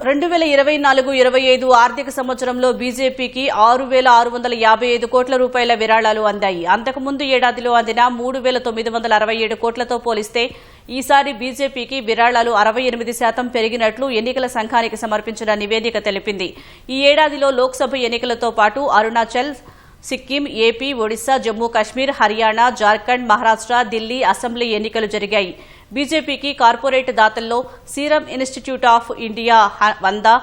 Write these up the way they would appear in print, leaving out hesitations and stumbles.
2024-25 ఆర్థిక సంవత్సరంలో బీజేపీకి 6,655 కోట్ల రూపాయల విరాళాలు అందాయి. అంతకుముందు ఏడాదిలో అందిన 3,967 కోట్లతో పోలిస్తే ఈసారి బీజేపీకి విరాళాలు 68% పెరిగినట్లు ఎన్నికల సంఘానికి సమర్పించిన నివేదిక తెలిపింది. ఈ ఏడాదిలో లోక్సభ ఎన్నికలతో పాటు అరుణాచల్, సిక్కిం, ఏపీ, ఒడిశా, జమ్మూ కాశ్మీర్, హర్యానా, జార్ఖండ్, మహారాష్ట్ర, ఢిల్లీ అసెంబ్లీ ఎన్నికలు జరిగాయి. బీజేపీకి corporate దాతల్లో serum institute of India 100,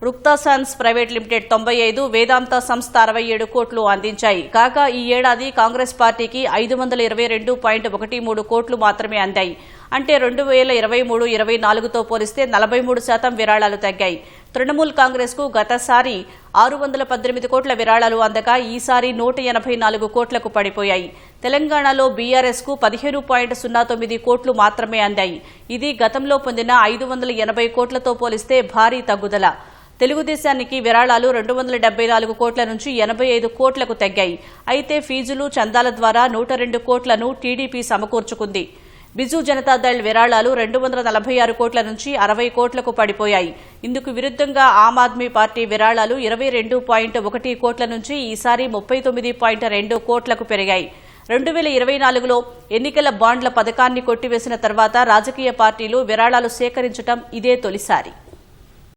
రుక్తాసన్స్ private limited 95, వేదాంత సంస్థ 67 కోట్లు అందించాయి. కాగా ఈ ఏడాది కాంగ్రెస్ పార్టీకి 522.13 కోట్లు మాత్రమే అందాయి. అంటే 2023-24తో పోలిస్తే 43% విరాళాలు తగ్గాయి. తృణమూల్ కాంగ్రెస్ కు గతసారి 618 కోట్ల విరాళాలు అందగా ఈసారి 184 కోట్లకు పడిపోయాయి. తెలంగాణలో బీఆర్ఎస్ కు 15.09 కోట్లు మాత్రమే అందాయి. ఇది గతంలో పొందిన 580 కోట్లతో పోలిస్తే భారీ తగ్గుదల. తెలుగుదేశానికి విరాళాలు 274 కోట్ల నుంచి 85 కోట్లకు తగ్గాయి. అయితే ఫీజులు, చందాల ద్వారా 102 కోట్లను టీడీపీ సమకూర్చుకుంది. బిజు జనతాదళ్ విరాళాలు 246 కోట్ల నుంచి 60 కోట్లకు పడిపోయాయి. ఇందుకు విరుద్ధంగా ఆమ్ ఆద్మీ పార్టీ విరాళాలు 22.1 కోట్ల నుంచి ఈసారి 39.2 కోట్లకు పెరిగాయి. 2024లో ఎన్నికల బాండ్ల పథకాన్ని కొట్టివేసిన తర్వాత రాజకీయ పార్టీలు విరాళాలు సేకరించడం ఇదే తొలిసారి.